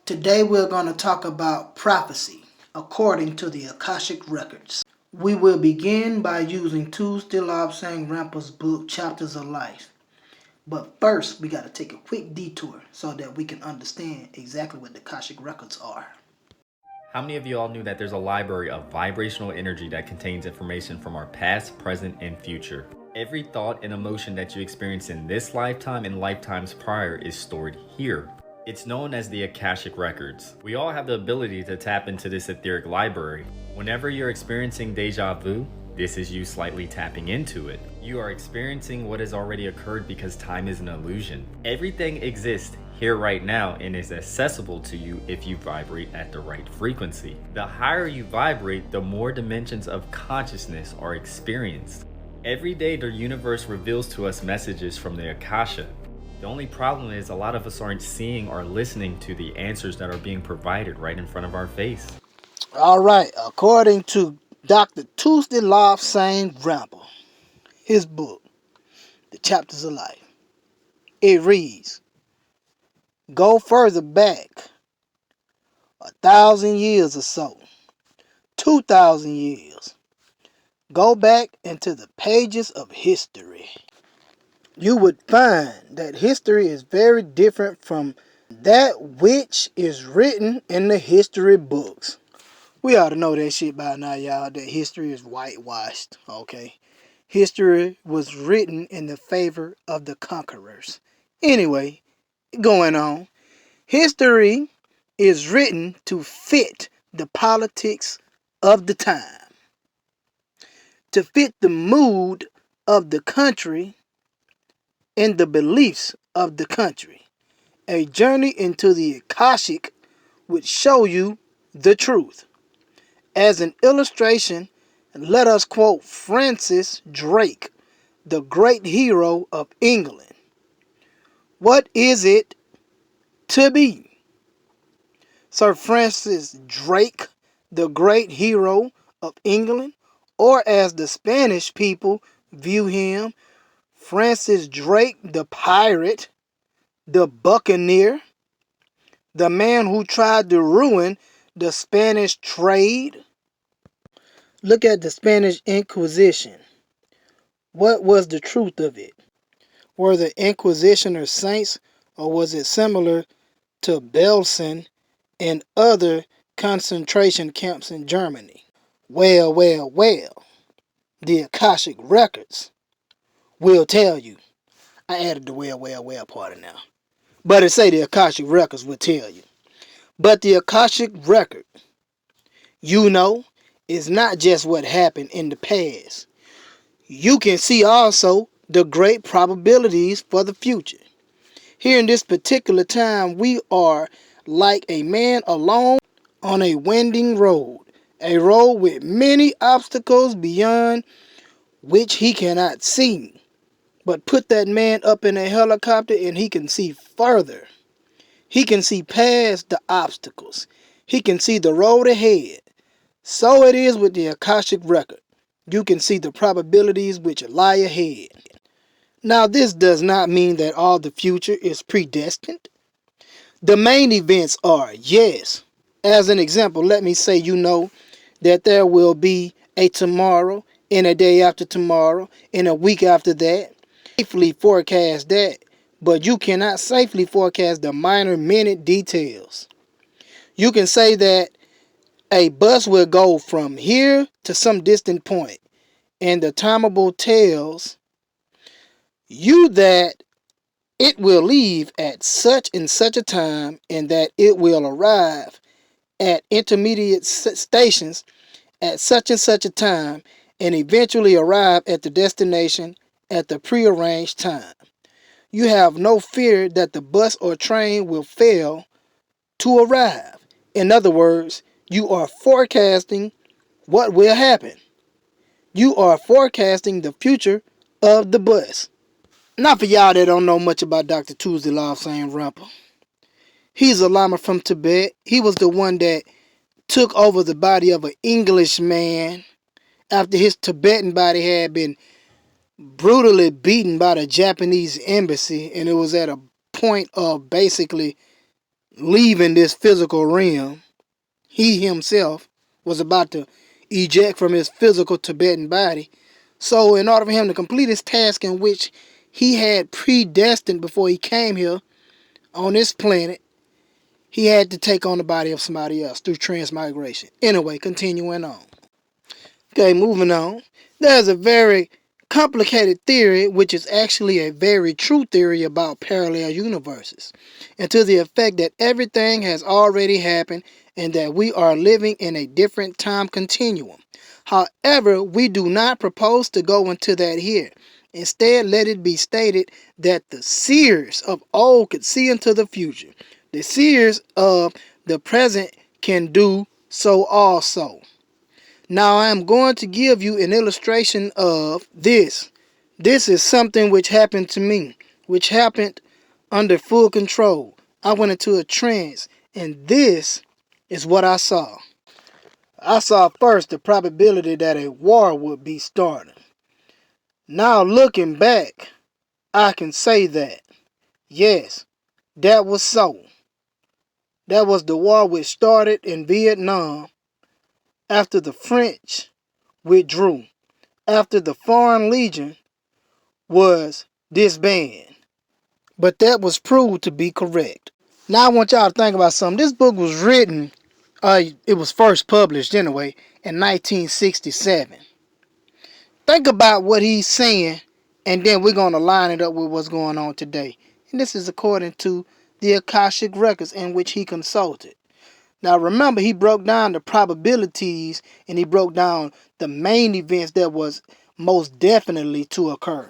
Today we're going to talk about prophecy according to the Akashic records. We will begin by using Tuesday Lobsang Rampa's book, Chapters of Life. But first, we got to take a quick detour so that we can understand exactly what the Akashic records are. How many of you all knew that there's a library of vibrational energy that contains information from our past, present, and future? Every thought and emotion that you experience in this lifetime and lifetimes prior is stored here. It's known as the Akashic Records. We all have the ability to tap into this etheric library. Whenever you're experiencing deja vu, this is you slightly tapping into it. You are experiencing what has already occurred because time is an illusion. Everything exists here right now and is accessible to you if you vibrate at the right frequency. The higher you vibrate, the more dimensions of consciousness are experienced. Every day the universe reveals to us messages from the Akasha. The only problem is a lot of us aren't seeing or listening to the answers that are being provided right in front of our face. All right, according to Dr. Tuesday Lobsang Rampa, his book, The Chapters of Life, it reads, go further back 1,000 years or so, 2,000 years. Go back into the pages of history. You would find that history is very different from that which is written in the history books. We ought to know that shit by now, y'all, that history is whitewashed, okay? History was written in the favor of the conquerors. Anyway, going on. History is written to fit the politics of the time, to fit the mood of the country and the beliefs of the country. A journey into the Akashic would show you the truth. As an illustration, let us quote Francis Drake, the great hero of England. What is it to be? Sir Francis Drake, the great hero of England, or as the Spanish people view him, Francis Drake, the pirate, the buccaneer, the man who tried to ruin the Spanish trade. Look at the Spanish Inquisition. What was the truth of it? Were the Inquisitioners saints, or was it similar to Belsen and other concentration camps in Germany? Well, the Akashic records will tell you. I added the well part in now. But it say the Akashic records will tell you. But the Akashic record, you know, is not just what happened in the past. You can see also the great probabilities for the future. Here in this particular time, we are like a man alone on a winding road, a road with many obstacles beyond which he cannot see. But put that man up in a helicopter and he can see further. He can see past the obstacles. He can see the road ahead. So it is with the Akashic record. You can see the probabilities which lie ahead. Now, this does not mean that all the future is predestined. The main events are, yes. As an example, let me say you know that there will be a tomorrow, and a day after tomorrow, and a week after that. Safely forecast that, but you cannot safely forecast the minor minute details. You can say that a bus will go from here to some distant point, and the timable tells you that it will leave at such and such a time, and that it will arrive at intermediate stations at such and such a time, and eventually arrive at the destination at the prearranged time. You have no fear that the bus or train will fail to arrive. In other words, you are forecasting what will happen. You are forecasting the future of the bus. Now for y'all that don't know much about Dr. Tuesday Lobsang Rampa, he's a Lama from Tibet. He was the one that took over the body of an Englishman after his Tibetan body had been brutally beaten by the Japanese embassy, and it was at a point of basically leaving this physical realm. He himself was about to eject from his physical Tibetan body. So in order for him to complete his task in which he had predestined before he came here on this planet, he had to take on the body of somebody else through transmigration. Anyway, continuing on. Okay, moving on. There's a very complicated theory, which is actually a very true theory about parallel universes, and to the effect that everything has already happened and that we are living in a different time continuum. However, we do not propose to go into that here. Instead, let it be stated that the seers of old could see into the future. The seers of the present can do so also. Now I am going to give you an illustration of this. This is something which happened to me, which happened under full control. I went into a trance, and this is what I saw. I saw first the probability that a war would be started. Now looking back, I can say that, yes, that was so. That was the war which started in Vietnam after the French withdrew, after the Foreign Legion was disbanded. But that was proved to be correct. Now I want y'all to think about something. This book was written, it was first published anyway, in 1967. Think about what he's saying, and then we're going to line it up with what's going on today. And this is according to the Akashic records in which he consulted. Now remember, he broke down the probabilities and he broke down the main events that was most definitely to occur.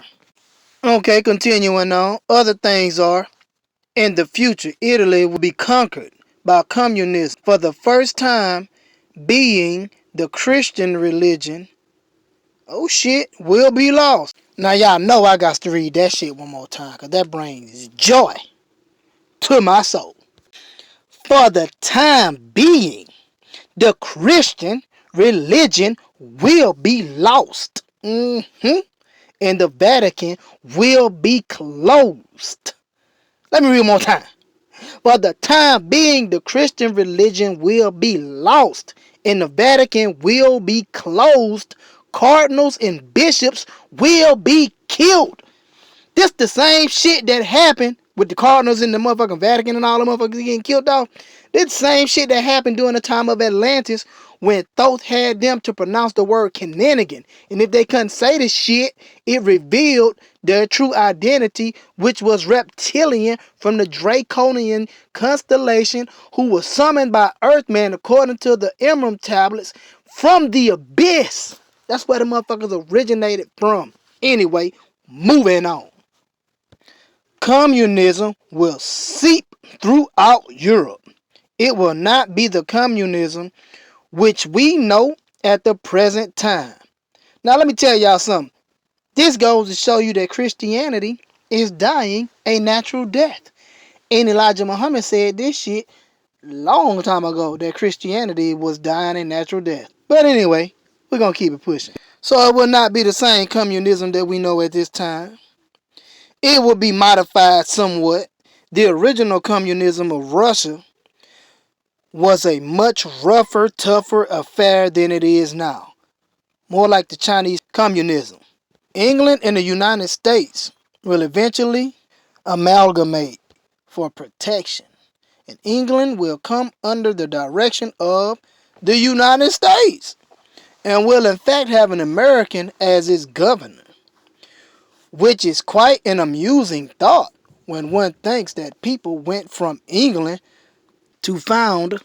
Okay, continuing on. Other things are, in the future, Italy will be conquered by communism for the first time, being the Christian religion. Oh shit, will be lost. Now y'all know I got to read that shit one more time because that brings joy to my soul. For the time being, the Christian religion will be lost. And the Vatican will be closed. Let me read one more time. For the time being, the Christian religion will be lost, and the Vatican will be closed. Cardinals and bishops will be killed. This the same shit that happened with the Cardinals in the motherfucking Vatican and all the motherfuckers getting killed off. This the same shit that happened during the time of Atlantis when Thoth had them to pronounce the word Kenenigan. And if they couldn't say this shit, it revealed their true identity, which was reptilian from the Draconian constellation, who was summoned by Earthman according to the Emerald tablets from the abyss. That's where the motherfuckers originated from. Anyway, moving on. Communism will seep throughout Europe. It will not be the communism which we know at the present time. Now let me tell y'all something. This goes to show you that Christianity is dying a natural death. And Elijah Muhammad said this shit long time ago, that Christianity was dying a natural death. But anyway, we're going to keep it pushing. So it will not be the same communism that we know at this time. It will be modified somewhat. The original communism of Russia was a much rougher, tougher affair than it is now. More like the Chinese communism. England and the United States will eventually amalgamate for protection. And England will come under the direction of the United States and will in fact have an American as its governor, which is quite an amusing thought when one thinks that people went from England to found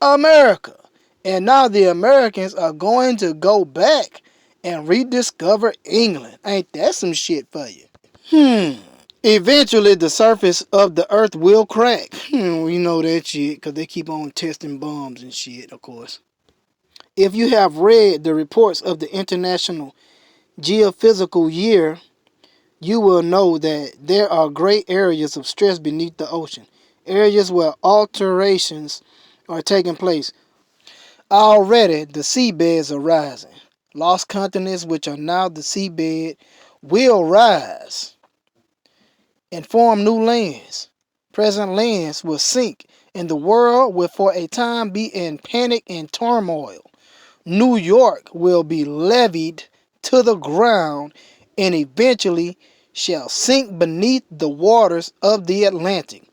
America. And now the Americans are going to go back and rediscover England. Ain't that some shit for you? Eventually the surface of the earth will crack. We know that shit because they keep on testing bombs and shit, of course. If you have read the reports of the International Geophysical Year, you will know that there are great areas of stress beneath the ocean. Areas where alterations are taking place. Already the seabeds are rising. Lost continents, which are now the seabed, will rise and form new lands. Present lands will sink and the world will for a time be in panic and turmoil. New York will be levied to the ground and eventually shall sink beneath the waters of the Atlantic.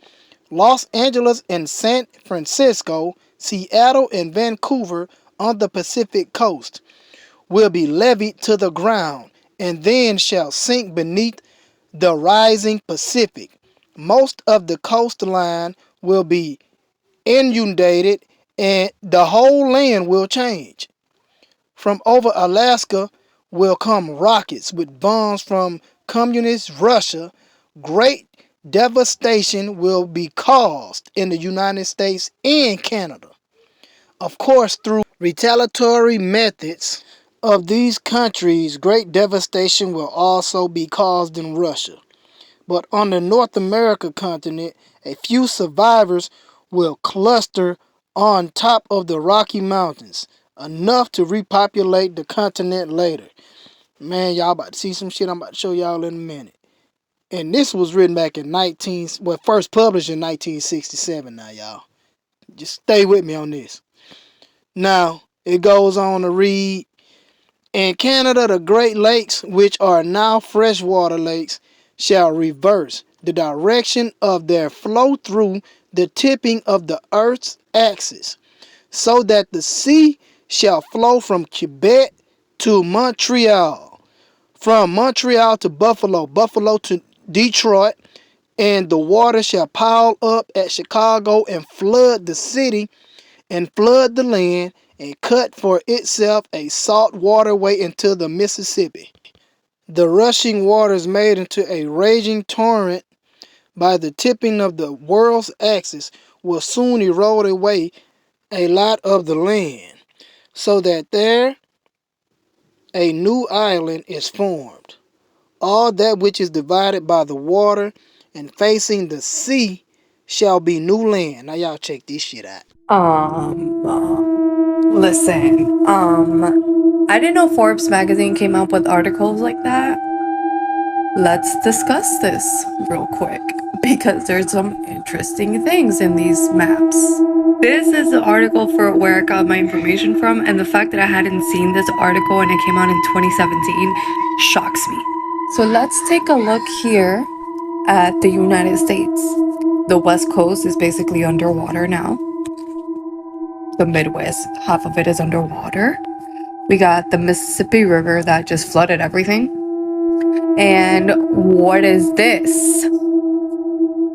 Los Angeles and San Francisco, Seattle and Vancouver on the Pacific coast will be levied to the ground and then shall sink beneath the rising Pacific. Most of the coastline will be inundated and the whole land will change. From over Alaska will come rockets with bombs from communist Russia. Great devastation will be caused in the United States and Canada. Of course, through retaliatory methods of these countries, great devastation will also be caused in Russia. But on the North America continent, a few survivors will cluster on top of the Rocky Mountains, enough to repopulate the continent later. Man, y'all about to see some shit I'm about to show y'all in a minute. And this was written back in first published in 1967 now, y'all. Just stay with me on this. Now, it goes on to read, in Canada, the Great Lakes, which are now freshwater lakes, shall reverse the direction of their flow through the tipping of the Earth's axis, so that the sea shall flow from Quebec to Montreal, from Montreal to Buffalo, Buffalo to Detroit, and the water shall pile up at Chicago and flood the city and flood the land and cut for itself a salt waterway into the Mississippi. The rushing waters made into a raging torrent by the tipping of the world's axis will soon erode away a lot of the land, so that there a new island is formed. All that which is divided by the water and facing the sea shall be new land. Now y'all check this shit out. Listen, I didn't know Forbes magazine came out with articles like that. Let's discuss this real quick because there's some interesting things in these maps. This is the article for where I got my information from, and the fact that I hadn't seen this article and it came out in 2017 shocks me. So let's take a look here at the United States. The West Coast is basically underwater now. The Midwest, half of it is underwater. We got the Mississippi River that just flooded everything. And what is this?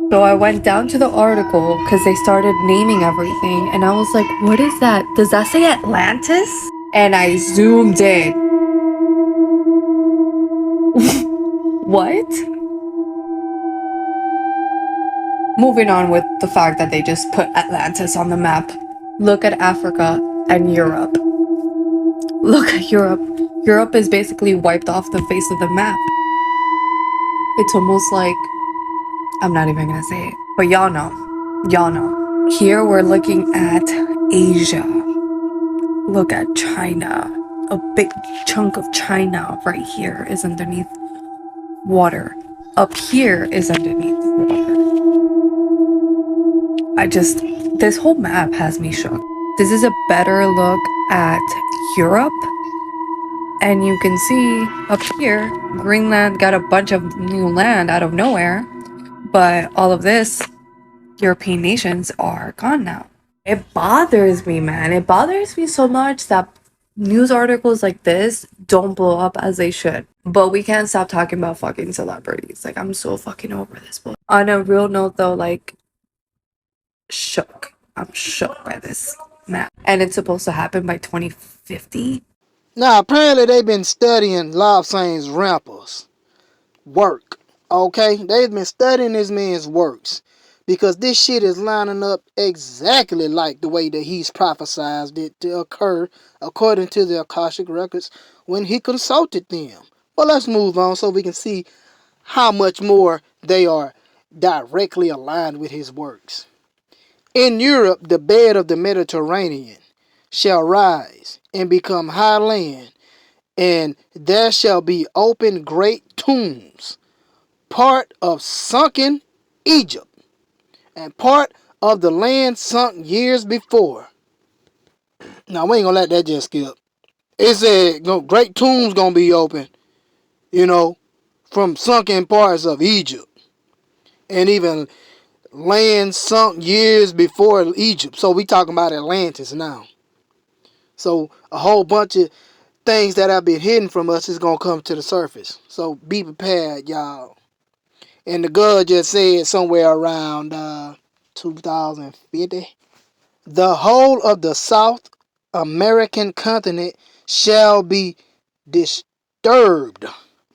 So I went down to the article because they started naming everything, and I was like, what is that? Does that say Atlantis? And I zoomed in. What? Moving on with the fact that they just put Atlantis on the map. Look at Africa and Europe. Look at Europe. Europe is basically wiped off the face of the map. It's almost like, I'm not even gonna say it, but y'all know. Y'all know. Here we're looking at Asia. Look at China. A big chunk of China right here is underneath water. Up here is underneath water. This whole map has me shook. This is a better look at Europe. And you can see up here, Greenland got a bunch of new land out of nowhere. But all of this, European nations are gone now. It bothers me, man. It bothers me so much that news articles like this don't blow up as they should. But we can't stop talking about fucking celebrities. Like, I'm so fucking over this. But on a real note, though, like, shook. I'm shook by this map. And it's supposed to happen by 2050. Now, apparently they've been studying Lobsang's Rampers' work. Okay? They've been studying this man's works. Because this shit is lining up exactly like the way that he's prophesied it to occur according to the Akashic records when he consulted them. Well, let's move on so we can see how much more they are directly aligned with his works. In Europe, the bed of the Mediterranean shall rise and become high land, and there shall be open great tombs, part of sunken Egypt, and part of the land sunk years before. Now, we ain't gonna let that just skip. It said great tombs gonna be open, from sunken parts of Egypt. And even land sunk years before Egypt. So we talking about Atlantis now. So a whole bunch of things that have been hidden from us is gonna come to the surface. So be prepared, y'all. And the God just said somewhere around 2050, the whole of the South American continent shall be disturbed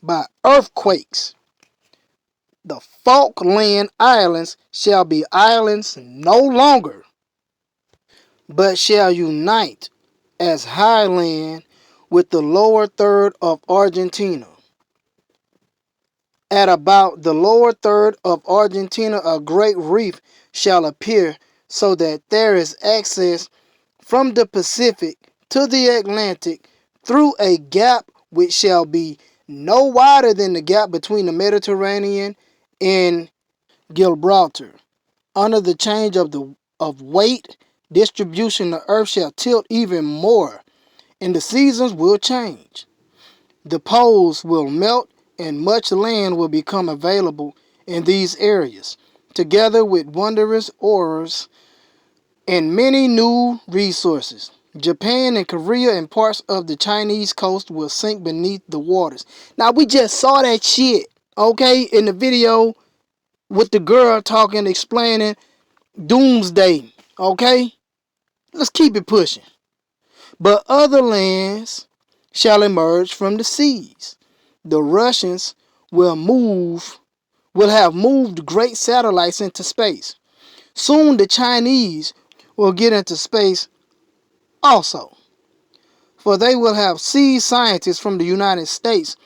by earthquakes. The Falkland Islands shall be islands no longer, but shall unite as highland with the lower third of Argentina. At about the lower third of Argentina, a great reef shall appear, so that there is access from the Pacific to the Atlantic through a gap which shall be no wider than the gap between the Mediterranean and Gibraltar. Under the change of weight distribution, the earth shall tilt even more, and the seasons will change. The poles will melt, and much land will become available in these areas, together with wondrous ores and many new resources. Japan and Korea and parts of the Chinese coast will sink beneath the waters. Now, we just saw that shit, okay, in the video with the girl talking, explaining doomsday, okay? Let's keep it pushing. But other lands shall emerge from the seas. The Russians will have moved great satellites into space. Soon the Chinese will get into space also, for they will have seized scientists from the United States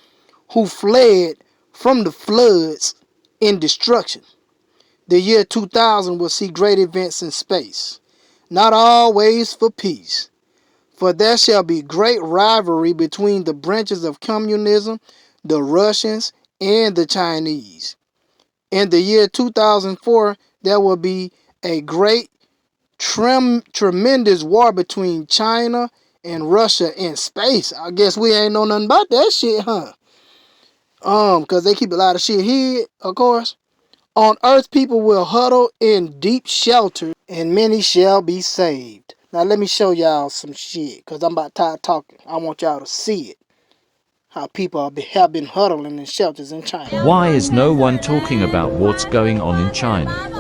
who fled from the floods and destruction. The year 2000 will see great events in space, not always for peace, for there shall be great rivalry between the branches of communism, the Russians and the Chinese. In the year 2004, there will be a great, tremendous war between China and Russia in space. I guess we ain't know nothing about that shit, huh? Because they keep a lot of shit hid, of course. On earth, people will huddle in deep shelter, and many shall be saved. Now, let me show y'all some shit, because I'm about tired talking. I want y'all to see it. How people have been huddling in shelters in China. Why is no one talking about what's going on in China?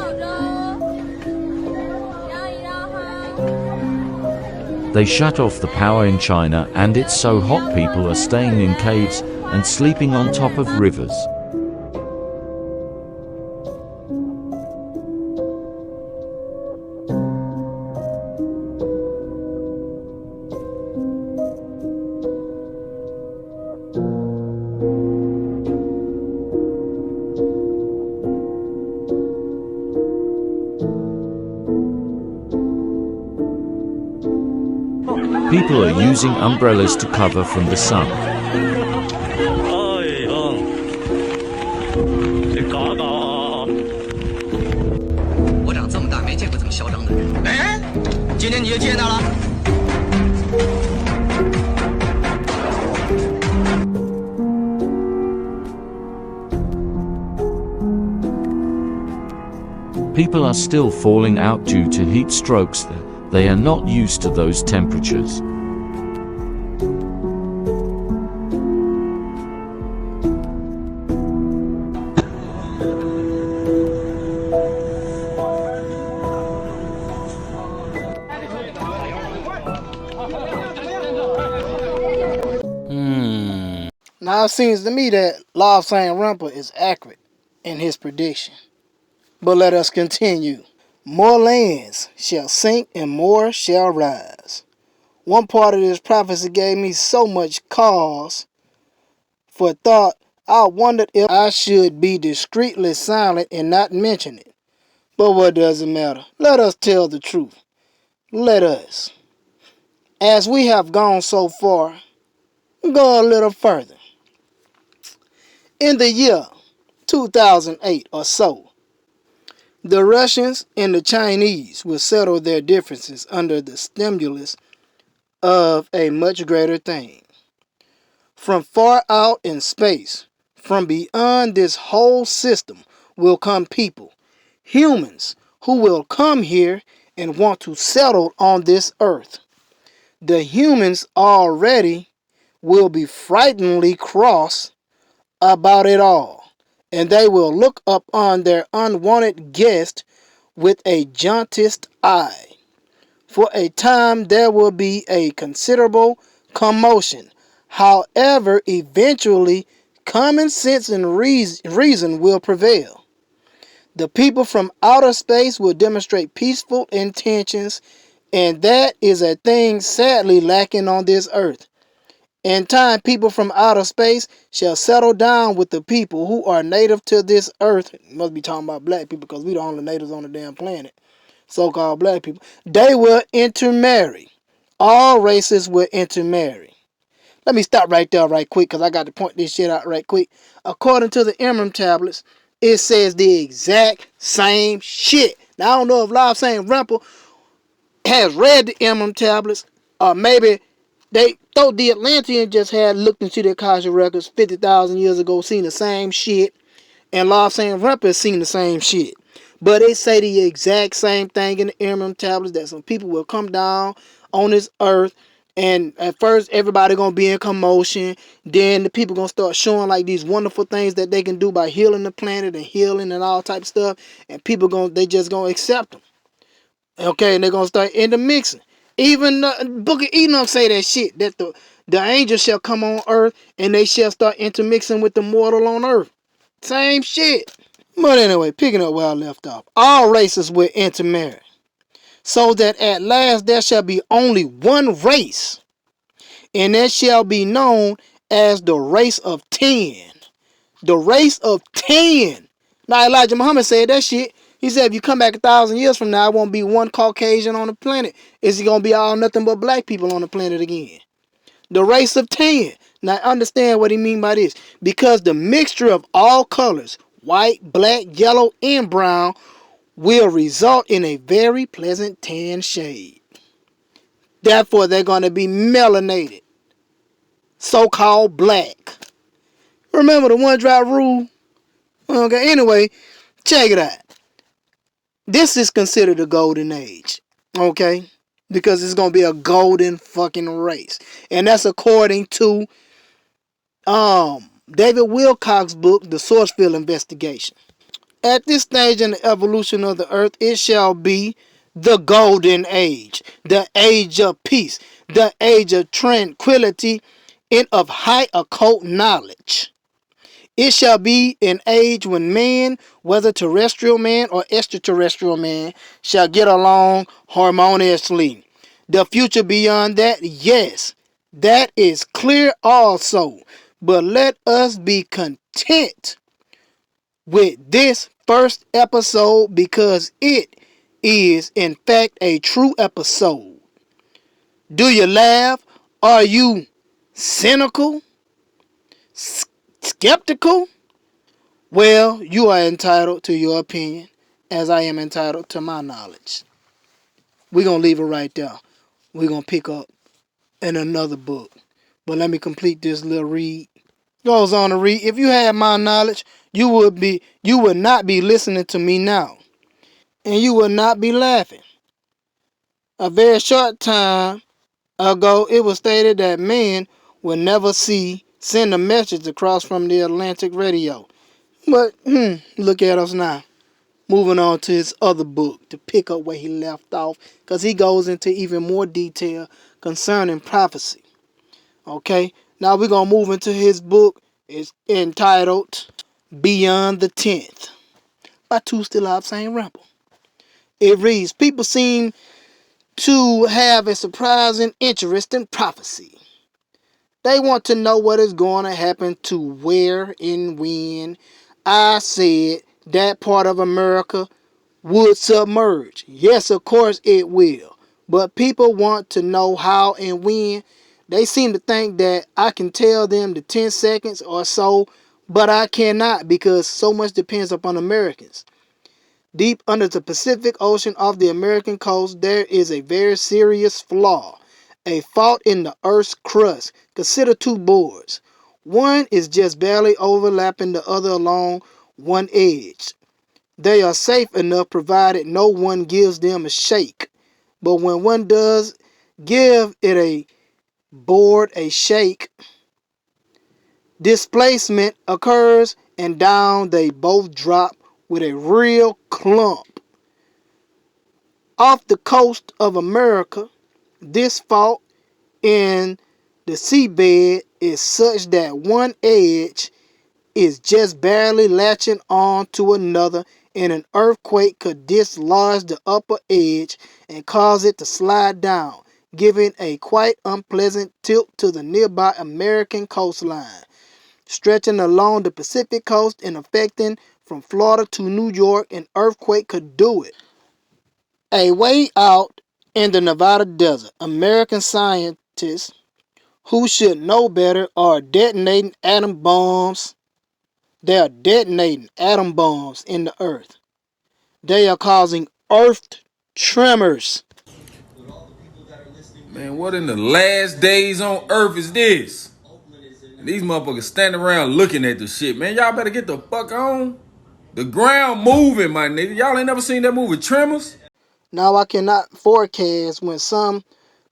They shut off the power in China, and it's so hot people are staying in caves and sleeping on top of rivers. People are using umbrellas to cover from the sun. People are still falling out due to heat strokes. They are not used to those temperatures. Now it seems to me that Law of Saint Rumpa is accurate in his prediction. But let us continue. More lands shall sink and more shall rise. One part of this prophecy gave me so much cause for thought. I wondered if I should be discreetly silent and not mention it. But what does it matter? Let us tell the truth. Let us. As we have gone so far, go a little further. In the year 2008 or so, The Russians and the Chinese will settle their differences under the stimulus of a much greater thing. From far out in space, from beyond this whole system, will come people, humans, who will come here and want to settle on this earth. The humans already will be frighteningly cross about it all, and they will look upon their unwanted guest with a jaundiced eye. For a time there will be a considerable commotion. However, eventually, common sense and reason will prevail. The people from outer space will demonstrate peaceful intentions, and that is a thing sadly lacking on this earth. In time, people from outer space shall settle down with the people who are native to this earth. Must be talking about black people because we the only natives on the damn planet. So-called black people. They will intermarry. All races will intermarry. Let me stop right there right quick because I got to point this shit out right quick. According to the Emerald tablets, it says the exact same shit. Now, I don't know if Live Saying Rumple has read the Emerald tablets, or maybe they thought the Atlanteans just had looked into the Akashic records 50,000 years ago, seen the same shit, and Live Saying Rumple has seen the same shit. But they say the exact same thing in the Emerald tablets, that some people will come down on this earth, and at first everybody gonna be in commotion. Then the people gonna start showing like these wonderful things that they can do by healing the planet and healing and all type of stuff, and people they just gonna accept them. Okay, and they're gonna start intermixing. Even Book of Enoch say that shit, that the angels shall come on earth and they shall start intermixing with the mortal on earth. Same shit. But anyway, picking up where I left off, all races will intermarry, so that at last there shall be only one race, and that shall be known as the race of 10. The race of 10. Now Elijah Muhammad said that shit. He said if you come back 1,000 years from now, it won't be one Caucasian on the planet. It's gonna be all nothing but black people on the planet again. The race of 10. Now understand what he mean by this. Because the mixture of all colors, white, black, yellow, and brown, will result in a very pleasant tan shade. Therefore, they're going to be melanated, so-called black. Remember the one drop rule? Okay, anyway, check it out. This is considered a golden age, okay? Because it's going to be a golden fucking race. And that's according to David Wilcox's book, The Sourcefield Investigation. At this stage in the evolution of the earth, it shall be the golden age, the age of peace, the age of tranquility, and of high occult knowledge. It shall be an age when man, whether terrestrial man or extraterrestrial man, shall get along harmoniously. The future beyond that, yes, that is clear also. But let us be content with this first episode because it is in fact a true episode. Do you laugh? Are you cynical? Skeptical? Well, you are entitled to your opinion as I am entitled to my knowledge. We're going to leave it right there. We're going to pick up in another book. But let me complete this little read. Goes on to read, if you had my knowledge, you would not be listening to me now, and you would not be laughing. A very short time ago, it was stated that man would never send a message across from the Atlantic radio. But look at us now. Moving on to his other book to pick up where he left off, because he goes into even more detail concerning prophecy. Okay, now we're going to move into his book. It's entitled Beyond the 10th by Two Still Out Saying Ramble. It reads, people seem to have a surprising interest in prophecy. They want to know what is going to happen to where and when. I said that part of America would submerge. Yes, of course it will. But people want to know how and when. They seem to think that I can tell them the 10 seconds or so, but I cannot because so much depends upon Americans. Deep under the Pacific Ocean off the American coast, there is a very serious flaw, a fault in the Earth's crust. Consider two boards. One is just barely overlapping the other along one edge. They are safe enough provided no one gives them a shake. But when one does give it a board a shake, displacement occurs and down they both drop with a real clump. Off the coast of America, this fault in the seabed is such that one edge is just barely latching on to another, and an earthquake could dislodge the upper edge and cause it to slide down, giving a quite unpleasant tilt to the nearby American coastline, stretching along the Pacific coast and affecting from Florida to New York. An earthquake could do it. A way out in the Nevada desert, American scientists who should know better are detonating atom bombs. They are detonating atom bombs in the earth. They are causing earth tremors. Man, what in the last days on earth is this? And these motherfuckers standing around looking at the shit, man. Y'all better get the fuck on. The ground moving, my nigga. Y'all ain't never seen that movie Tremors? Now I cannot forecast when some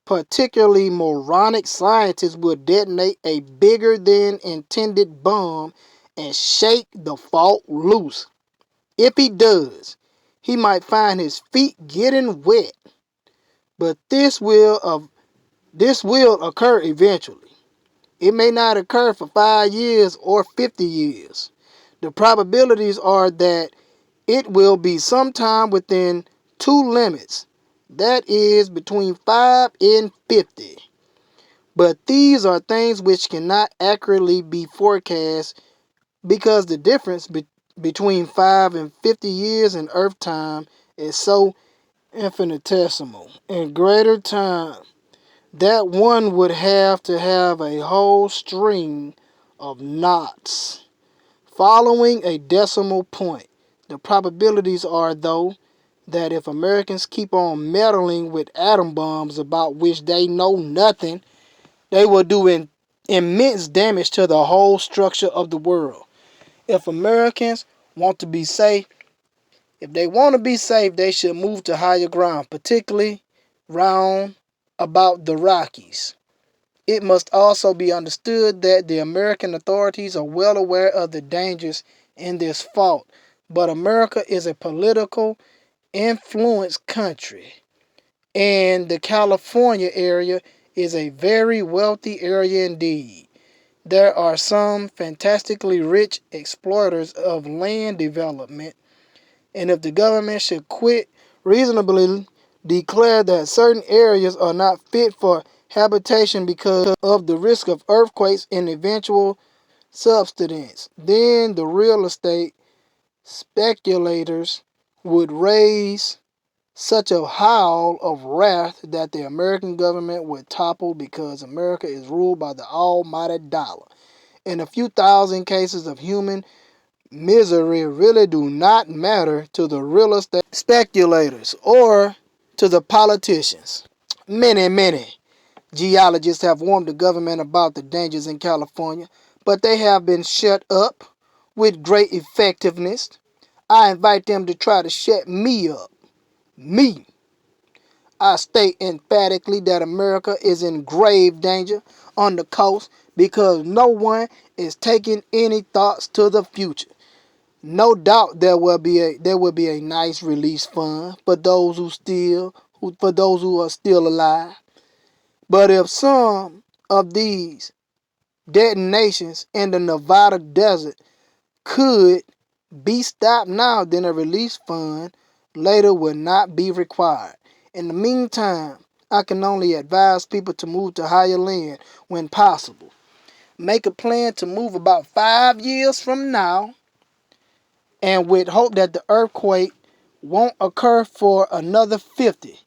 particularly moronic scientist will detonate a bigger than intended bomb and shake the fault loose. If he does, he might find his feet getting wet. But this will occur eventually. It may not occur for 5 years or 50 years. The probabilities are that it will be sometime within two limits. That is between 5 and 50. But these are things which cannot accurately be forecast because the difference between 5 and 50 years in Earth time is so infinitesimal. In greater time, that one would have to have a whole string of knots following a decimal point. The probabilities are, though, that if Americans keep on meddling with atom bombs about which they know nothing, they will do immense damage to the whole structure of the world. If Americans want to be safe, if they want to be safe, they should move to higher ground, particularly round about the Rockies. It must also be understood that the American authorities are well aware of the dangers in this fault, but America is a political influenced country, and the California area is a very wealthy area indeed. There are some fantastically rich exploiters of land development, and if the government should quit reasonably declare that certain areas are not fit for habitation because of the risk of earthquakes and eventual subsidence, then the real estate speculators would raise such a howl of wrath that the American government would topple because America is ruled by the almighty dollar. And a few thousand cases of human misery really do not matter to the real estate speculators or to the politicians. Many geologists have warned the government about the dangers in California, but they have been shut up with great effectiveness. I invite them to try to shut me up. Me. I state emphatically that America is in grave danger on the coast because no one is taking any thoughts to the future. No doubt there will be a nice release fund for those who are still alive. But if some of these detonations in the Nevada desert could be stopped now, then a release fund later will not be required. In the meantime, I can only advise people to move to higher land when possible. Make a plan to move about 5 years from now, and with hope that the earthquake won't occur for another 50.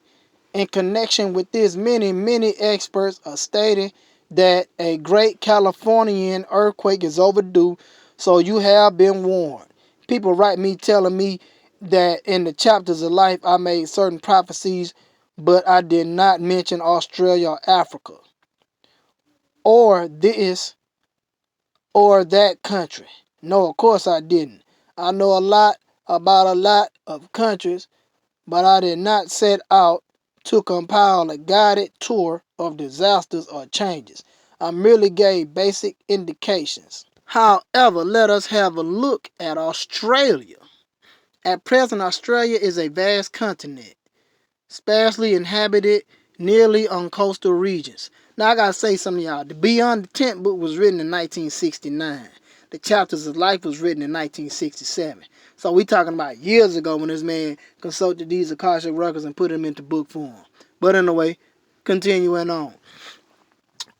In connection with this, many experts are stating that a great Californian earthquake is overdue, so you have been warned. People write me telling me that in the chapters of life I made certain prophecies, but I did not mention Australia or Africa or this or that country. No, of course I didn't. I know a lot about a lot of countries, but I did not set out to compile a guided tour of disasters or changes. I merely gave basic indications. However, let us have a look at Australia. At present, Australia is a vast continent, sparsely inhabited, nearly on coastal regions. Now, I gotta say something to y'all. The Beyond the Tent book was written in 1969. The Chapters of Life was written in 1967. So we talking about years ago when this man consulted these Akashic records and put them into book form. But anyway, continuing on.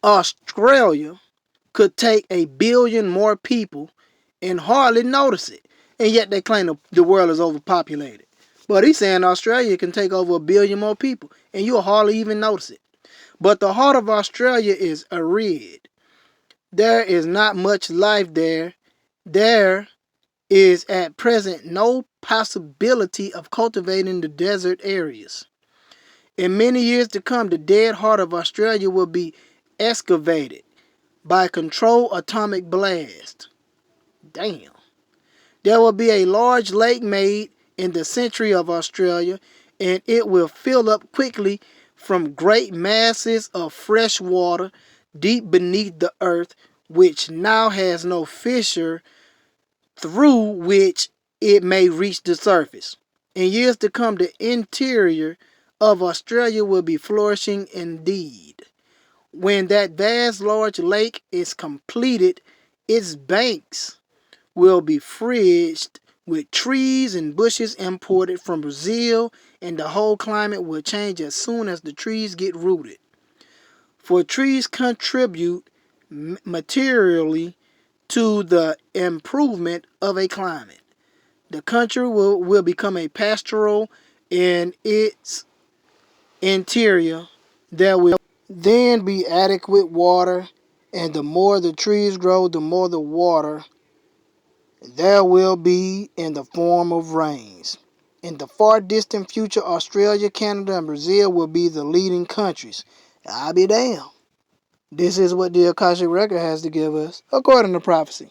Australia could take 1 billion more people and hardly notice it. And yet they claim the world is overpopulated. But he's saying Australia can take over 1 billion more people and you'll hardly even notice it. But the heart of Australia is arid. There is not much life there. There is at present no possibility of cultivating the desert areas. In many years to come, the dead heart of Australia will be excavated by controlled atomic blast. Damn. There will be a large lake made in the century of Australia, and it will fill up quickly from great masses of fresh water deep beneath the earth, which now has no fissure through which it may reach the surface. In years to come, the interior of Australia will be flourishing indeed. When that vast large lake is completed, its banks will be fringed with trees and bushes imported from Brazil, and the whole climate will change as soon as the trees get rooted. For trees contribute materially to the improvement of a climate. The country will become a pastoral in its interior. There will then be adequate water, and the more the trees grow, the more the water there will be in the form of rains. In the far distant future, Australia, Canada, and Brazil will be the leading countries. I'll be damned. This is what the Akashic Record has to give us, according to prophecy.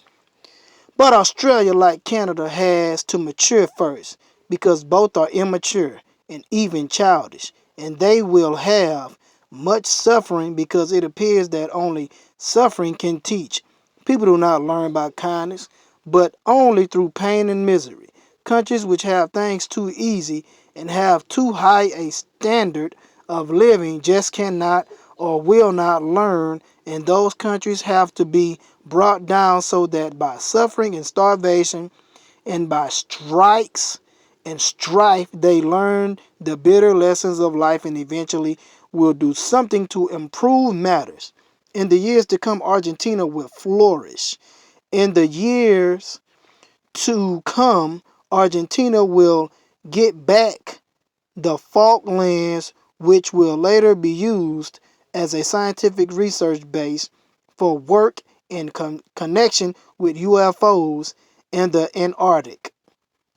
But Australia, like Canada, has to mature first, because both are immature and even childish, and they will have much suffering because it appears that only suffering can teach. People do not learn by kindness, but only through pain and misery. Countries which have things too easy and have too high a standard of living just cannot or will not learn, and those countries have to be brought down so that by suffering and starvation and by strikes and strife they learn the bitter lessons of life and eventually will do something to improve matters. In the years to come, Argentina will flourish. In the years to come, Argentina will get back the Falklands, which will later be used as a scientific research base for work in connection with UFOs in the Antarctic.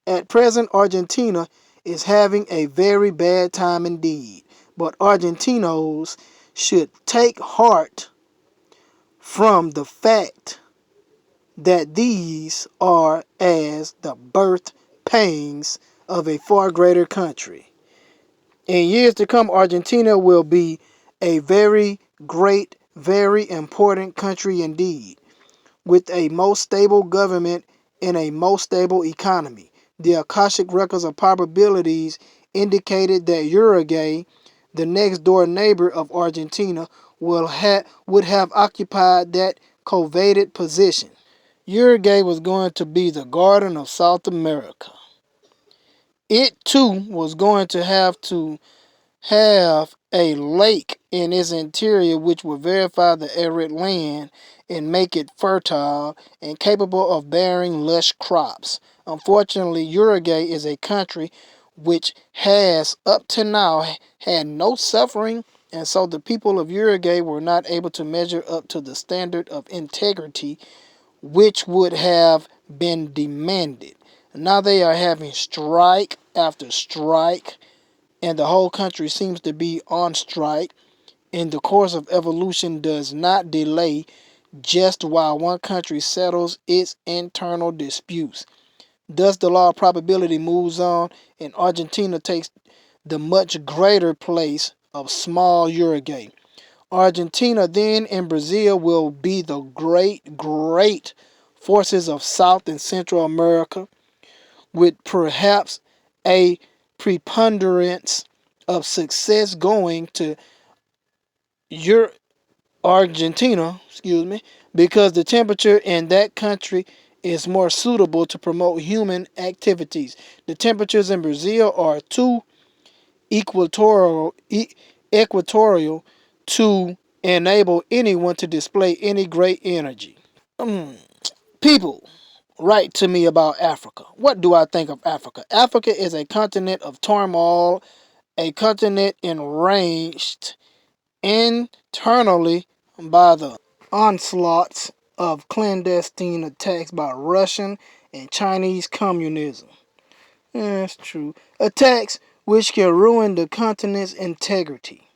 At present, Argentina is having a very bad time indeed, but Argentinos should take heart from the fact that these are as the birth pangs of a far greater country. In years to come, Argentina will be a very great, very important country indeed, with a most stable government and a most stable economy. The Akashic records of probabilities indicated that Uruguay, the next door neighbor of Argentina, would have occupied that coveted position. Uruguay was going to be the garden of South America. It too was going to have a lake in its interior which would verify the arid land and make it fertile and capable of bearing lush crops. Unfortunately, Uruguay is a country which has up to now had no suffering, and so the people of Uruguay were not able to measure up to the standard of integrity which would have been demanded. Now they are having strike after strike, and the whole country seems to be on strike. And the course of evolution does not delay just while one country settles its internal disputes. Thus, the law of probability moves on, and Argentina takes the much greater place of small Uruguay. Argentina then and Brazil will be the great forces of South and Central America, with perhaps a preponderance of success going to Argentina, because the temperature in that country is more suitable to promote human activities. The temperatures in Brazil are too equatorial to enable anyone to display any great energy. People, write to me about Africa. What do I think of Africa? Africa is a continent of turmoil, a continent enraged internally by the onslaughts of clandestine attacks by Russian and Chinese communism. That's true. Attacks which can ruin the continent's integrity.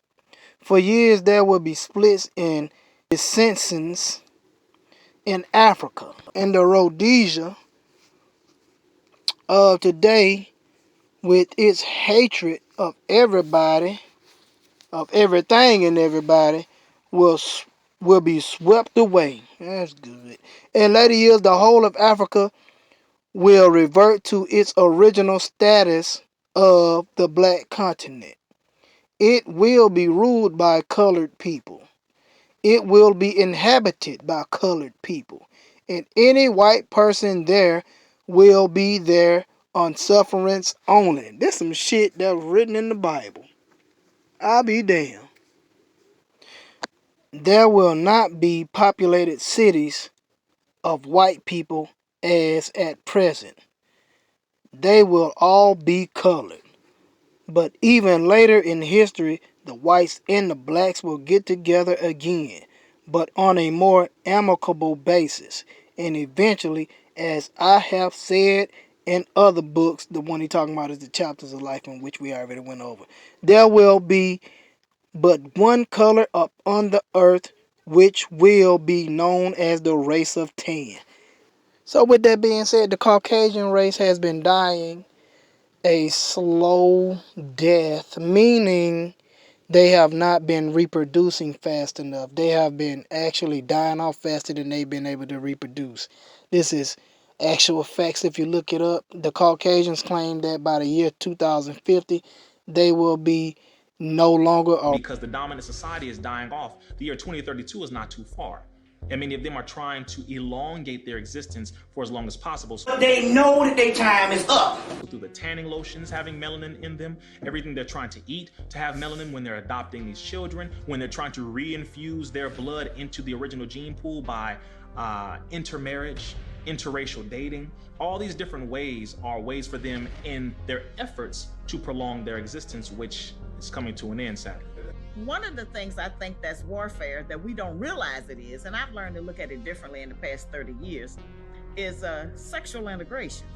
For years there will be splits and dissensions in Africa. And the Rhodesia of today, with its hatred of everybody, of everything and everybody, will be swept away. That's good. In later years, the whole of Africa will revert to its original status of the black continent. It will be ruled by colored people. It will be inhabited by colored people. And any white person there will be there on sufferance only. This some shit that was written in the Bible. I'll be damned. There will not be populated cities of white people as at present. They will all be colored. But even later in history, the whites and the blacks will get together again, but on a more amicable basis. And eventually, as I have said in other books, the one he's talking about is the chapters of life, in which we already went over, there will be but one color upon the earth, which will be known as the race of tan. So with that being said, the Caucasian race has been dying a slow death, meaning they have not been reproducing fast enough. They have been actually dying off faster than they've been able to reproduce. This is actual facts. If you look it up, the Caucasians claim that by the year 2050, they will be no longer because the dominant society is dying off. The year 2032 is not too far. And many of them are trying to elongate their existence for as long as possible. But they know that their time is up. Through the tanning lotions having melanin in them, everything they're trying to eat to have melanin when they're adopting these children, when they're trying to reinfuse their blood into the original gene pool by intermarriage, interracial dating. All these different ways are ways for them in their efforts to prolong their existence, which is coming to an end, sadly. One of the things I think that's warfare that we don't realize it is, and I've learned to look at it differently in the past 30 years, is sexual integration.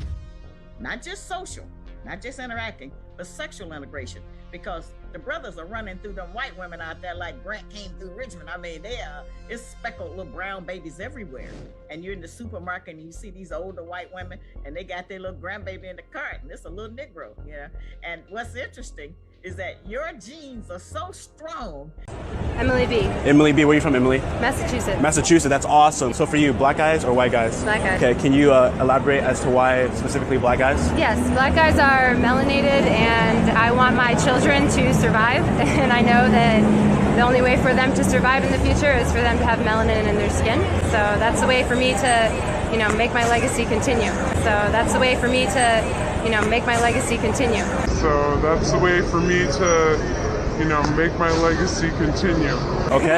Not just social, not just interacting, but sexual integration. Because the brothers are running through them white women out there like Grant came through Richmond. I mean, it's speckled little brown babies everywhere. And you're in the supermarket and you see these older white women and they got their little grandbaby in the cart and it's a little Negro, you know? And what's interesting is that your genes are so strong. Emily B. Emily B, where are you from, Emily? Massachusetts. Massachusetts, that's awesome. So for you, black guys or white guys? Black guys. Okay, can you elaborate as to why specifically black guys? Yes, black guys are melanated and I want my children to survive. And I know that the only way for them to survive in the future is for them to have melanin in their skin. So that's the way for me to, make my legacy continue. So that's the way for me to, make my legacy continue. So that's the way for me to, make my legacy continue. Okay.